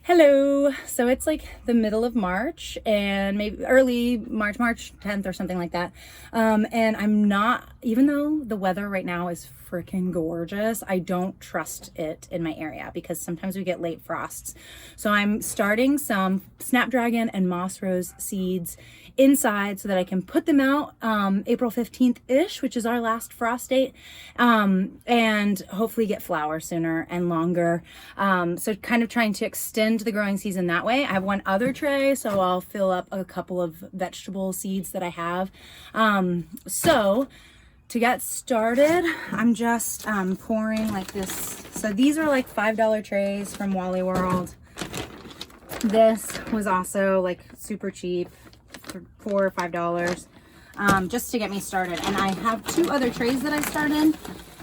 Hello. So it's like the middle of March and maybe early March 10th or something like that. And I'm not, even though the weather right now is freaking gorgeous, I don't trust it in my area because sometimes we get late frosts. So I'm starting some snapdragon and moss rose seeds inside so that I can put them out April 15th-ish, which is our last frost date, and hopefully get flowers sooner and longer. So kind of trying to extend the growing season that way. I have one other tray, so I'll fill up a couple of vegetable seeds that I have. So to get started, I'm just pouring like this. So these are like $5 trays from Wally World. This was also like super cheap for $4 or $5, just to get me started. And I have two other trays that I started,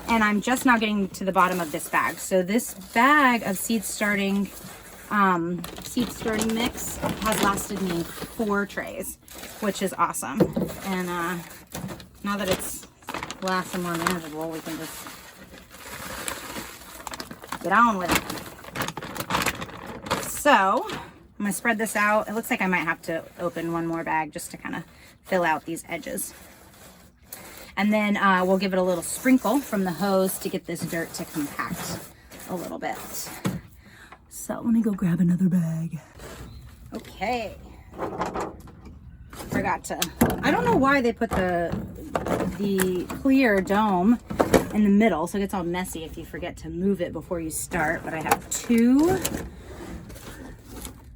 and I'm just now getting to the bottom of this bag. So this bag of seed starting mix has lasted me 4 trays, which is awesome. And now that it's less and more manageable, we can just get on with it. So I'm gonna spread this out. It looks like I might have to open one more bag just to kind of fill out these edges. And then we'll give it a little sprinkle from the hose to get this dirt to compact a little bit. So let me go grab another bag. Okay. I don't know why they put the clear dome in the middle, so it gets all messy if you forget to move it before you start. But I have 2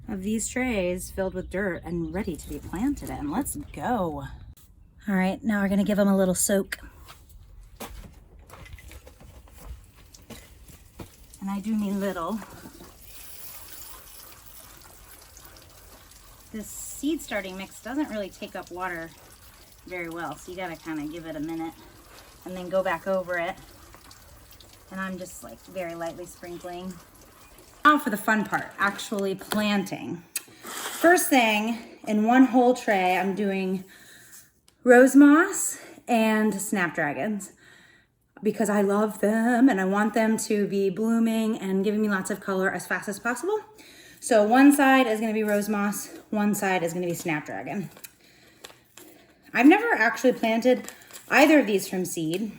of these trays filled with dirt and ready to be planted in. Let's go. All right, now we're gonna give them a little soak. And I do mean little. This seed starting mix doesn't really take up water very well, so you gotta kind of give it a minute and then go back over it. And I'm just like very lightly sprinkling. Now for the fun part, actually planting. First thing, in one whole tray, I'm doing rose moss and snapdragons because I love them and I want them to be blooming and giving me lots of color as fast as possible. So one side is gonna be rose moss, one side is gonna be snapdragon. I've never actually planted either of these from seed.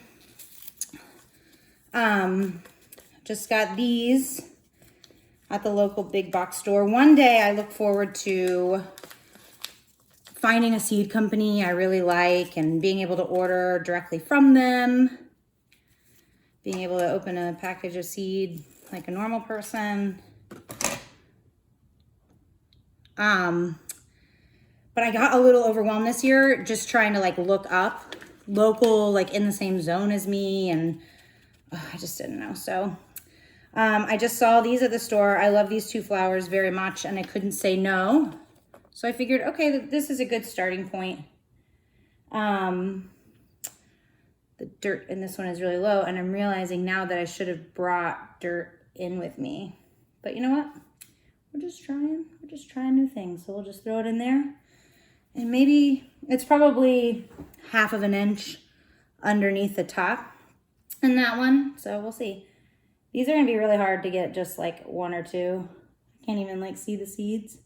Just got these at the local big box store. One day I look forward to finding a seed company I really like and being able to order directly from them, being able to open a package of seed like a normal person. But I got a little overwhelmed this year just trying to like look up local, like in the same zone as me, and I just didn't know. So I just saw these at the store. I love these 2 flowers very much and I couldn't say no. So I figured, okay, this is a good starting point. The dirt in this one is really low, and I'm realizing now that I should have brought dirt in with me. But you know what? We're just trying new things. So we'll just throw it in there. And maybe it's probably 1/2 inch underneath the top in that one. So we'll see. These are gonna be really hard to get just like 1 or 2. I can't even like see the seeds.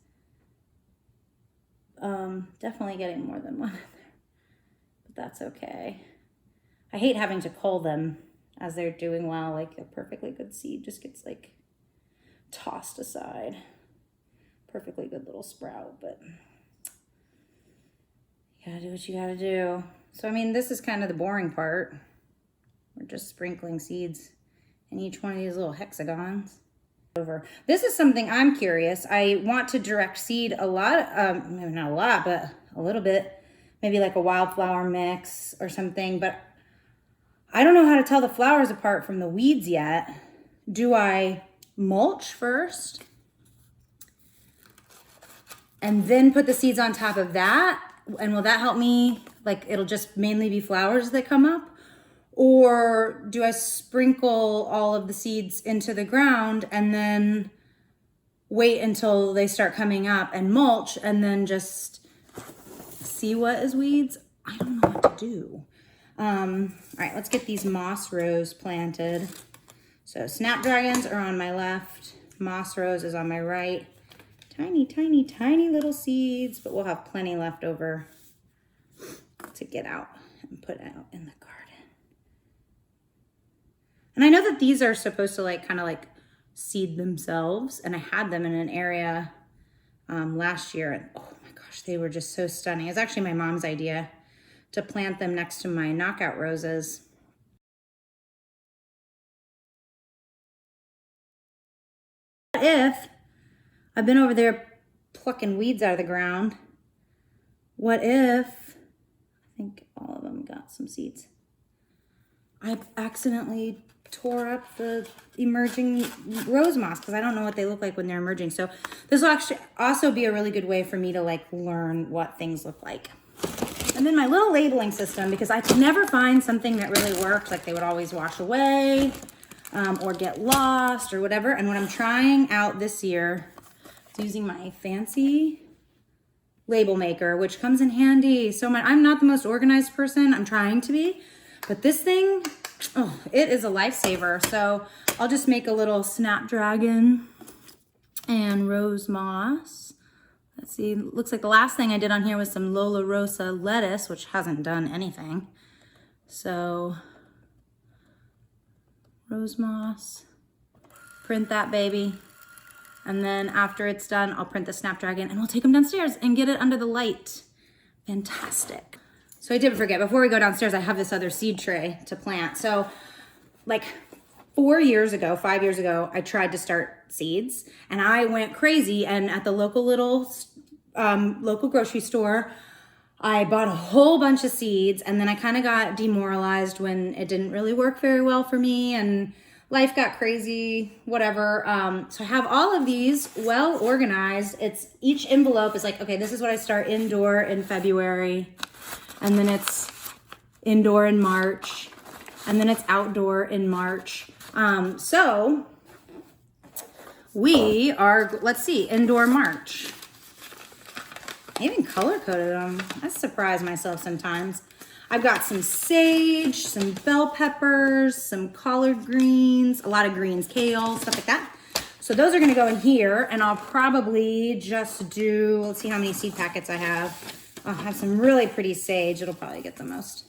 Definitely getting more than 1 in there, but that's okay. I hate having to cull them as they're doing well. Like a perfectly good seed just gets like tossed aside. Perfectly good little sprout, but you gotta do what you gotta do. So I mean, this is kind of the boring part. We're just sprinkling seeds in each one of these little hexagons. This is something I'm curious. I want to direct seed a lot, maybe not a lot, but a little bit, maybe like a wildflower mix or something, but I don't know how to tell the flowers apart from the weeds yet. Do I mulch first and then put the seeds on top of that? And will that help me? Like it'll just mainly be flowers that come up? Or do I sprinkle all of the seeds into the ground and then wait until they start coming up and mulch and then just see what is weeds? I don't know what to do. All right, let's get these moss rose planted. So snapdragons are on my left, moss rose is on my right. Tiny, tiny, tiny little seeds, but we'll have plenty left over to get out and put out in the garden. And I know that these are supposed to like kind of like seed themselves, and I had them in an area last year, and oh my gosh, they were just so stunning. It's actually my mom's idea to plant them next to my knockout roses. What if I've been over there plucking weeds out of the ground? What if, I think all of them got some seeds. I accidentally tore up the emerging rose moss because I don't know what they look like when they're emerging. So this will actually also be a really good way for me to like learn what things look like. And then my little labeling system, because I could never find something that really worked, like they would always wash away or get lost or whatever. And what I'm trying out this year is using my fancy label maker, which comes in handy so much. I'm not the most organized person. I'm trying to be, but this thing, oh, it is a lifesaver. So I'll just make a little snapdragon and rose moss. Let's see, looks like the last thing I did on here was some Lola Rosa lettuce, which hasn't done anything. So rose moss, print that baby. And then after it's done, I'll print the snapdragon and we'll take them downstairs and get it under the light. Fantastic. So I did forget, before we go downstairs, I have this other seed tray to plant. So like 5 years ago, I tried to start seeds and I went crazy. And at the local local grocery store, I bought a whole bunch of seeds, and then I kind of got demoralized when it didn't really work very well for me and life got crazy, whatever. So I have all of these well organized. Each envelope is like, okay, this is what I start indoor in February, and then it's indoor in March, and then it's outdoor in March. So we are, let's see, indoor March. I even color coded them. I surprise myself sometimes. I've got some sage, some bell peppers, some collard greens, a lot of greens, kale, stuff like that. So those are gonna go in here, and I'll probably just do, let's see how many seed packets I have. I'll have some really pretty sage. It'll probably get the most.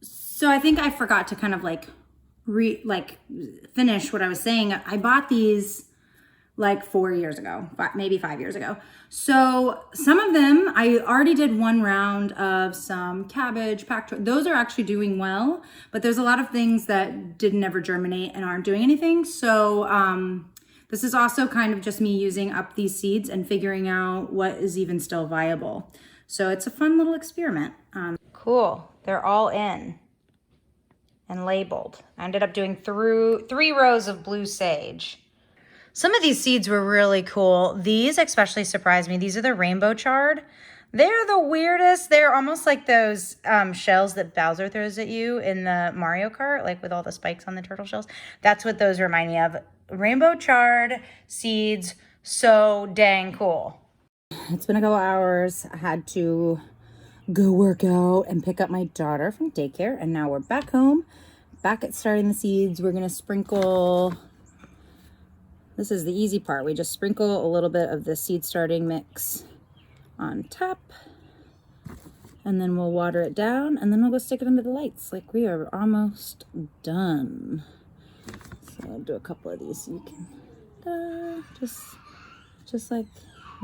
So I think I forgot to kind of like finish what I was saying. I bought these like 4 years ago, maybe 5 years ago. So some of them, I already did one round of some cabbage, those are actually doing well, but there's a lot of things that didn't ever germinate and aren't doing anything. So this is also kind of just me using up these seeds and figuring out what is even still viable. So it's a fun little experiment. Cool, they're all in and labeled. I ended up doing 3 rows of blue sage. Some of these seeds were really cool. These especially surprised me. These are the rainbow chard. They're the weirdest. They're almost like those shells that Bowser throws at you in the Mario Kart, like with all the spikes on the turtle shells. That's what those remind me of. Rainbow chard seeds, so dang cool. It's been a couple hours. I had to go work out and pick up my daughter from daycare, and now we're back home, back at starting the seeds. We're gonna sprinkle. This is the easy part. We just sprinkle a little bit of the seed starting mix on top, and then we'll water it down, and then we'll go stick it under the lights. Like, we are almost done. So I'll do a couple of these so you can, just like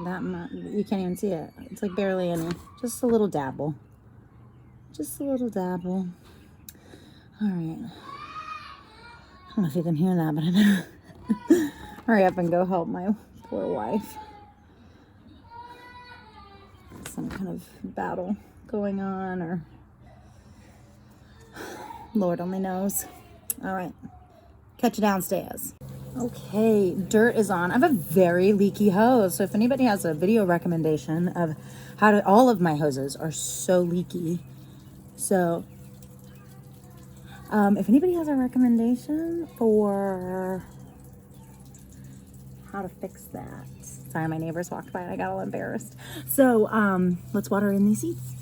that much. You can't even see it. It's like barely any. Just a little dabble. Just a little dabble. All right. I don't know if you can hear that, but I better hurry up and go help my poor wife. Some kind of battle going on, or Lord only knows. All right, catch you downstairs. Okay, dirt is on. I have a very leaky hose, so if anybody has a video recommendation of how to, all of my hoses are so leaky. So if anybody has a recommendation for how to fix that. Sorry, my neighbors walked by and I got all embarrassed. So let's water in these seeds.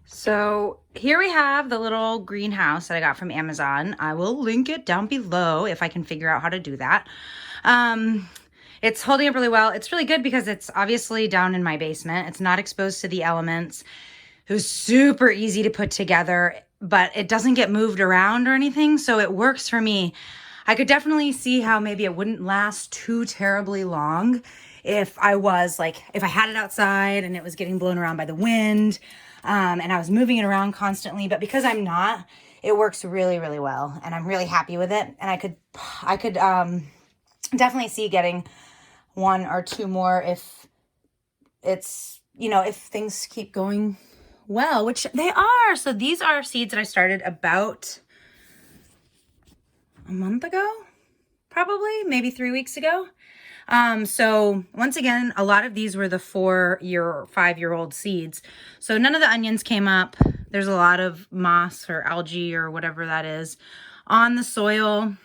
So here we have the little greenhouse that I got from Amazon. I will link it down below if I can figure out how to do that. It's holding up really well. It's really good because it's obviously down in my basement. It's not exposed to the elements. It was super easy to put together, but it doesn't get moved around or anything, so it works for me. I could definitely see how maybe it wouldn't last too terribly long if I had it outside and it was getting blown around by the wind, and I was moving it around constantly. But because I'm not, it works really, really well, and I'm really happy with it. And I could definitely see getting 1 or 2 more if it's, if things keep going well, which they are. So these are seeds that I started about a month ago, probably, maybe 3 weeks ago. So once again, a lot of these were the 5-year-old seeds. So none of the onions came up. There's a lot of moss or algae or whatever that is on the soil.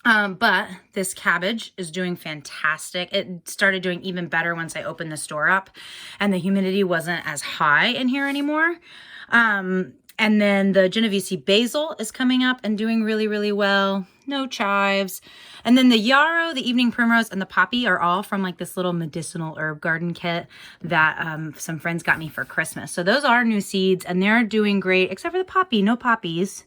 But this cabbage is doing fantastic. It started doing even better once I opened the store up and the humidity wasn't as high in here anymore. And then the Genovese basil is coming up and doing really, really well. No chives. And then the yarrow, the evening primrose, and the poppy are all from like this little medicinal herb garden kit that some friends got me for Christmas. So those are new seeds and they're doing great, except for the poppy. No poppies.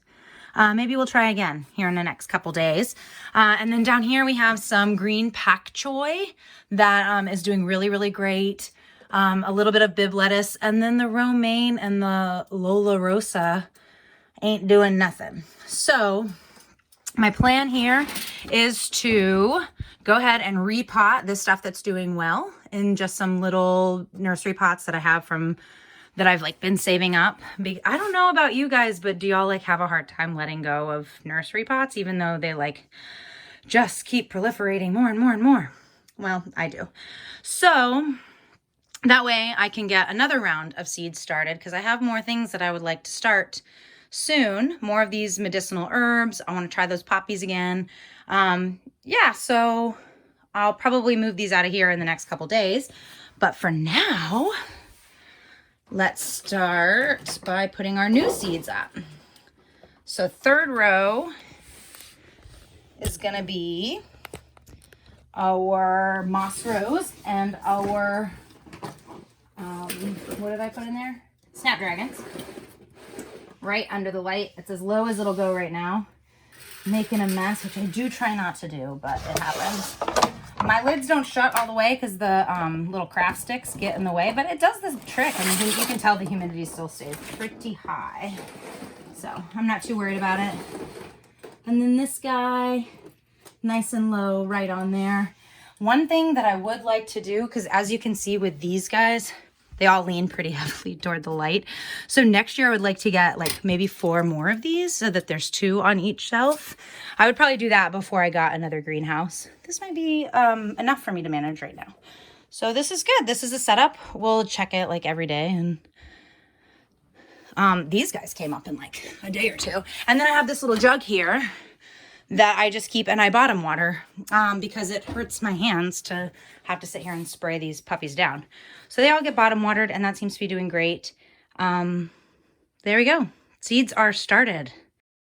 Maybe we'll try again here in the next couple days. And then down here we have some green pak choi that is doing really, really great. A little bit of bib lettuce, and then the romaine and the Lola Rosa ain't doing nothing. So my plan here is to go ahead and repot this stuff that's doing well in just some little nursery pots that I have that I've been saving up. I don't know about you guys, but do y'all have a hard time letting go of nursery pots, even though they just keep proliferating more and more and more? Well, I do. So that way I can get another round of seeds started, because I have more things that I would like to start soon. More of these medicinal herbs. I want to try those poppies again. Yeah, so I'll probably move these out of here in the next couple days. But for now, let's start by putting our new seeds up. So 3rd row is going to be our moss rose and our, what did I put in there? Snapdragons. Right under the light. It's as low as it'll go right now. Making a mess, which I do try not to do, but it happens. My lids don't shut all the way because the little craft sticks get in the way, but it does this trick. I mean, you can tell the humidity still stays pretty high. So I'm not too worried about it. And then this guy, nice and low right on there. One thing that I would like to do, because as you can see with these guys, they all lean pretty heavily toward the light. So next year I would like to get maybe 4 more of these so that there's 2 on each shelf. I would probably do that before I got another greenhouse. This might be enough for me to manage right now. So this is good. This is a setup. We'll check it every day. And these guys came up in a day or 2. And then I have this little jug here that I just keep, and I bottom water because it hurts my hands to have to sit here and spray these puppies down. So they all get bottom watered, and that seems to be doing great. There we go. Seeds are started.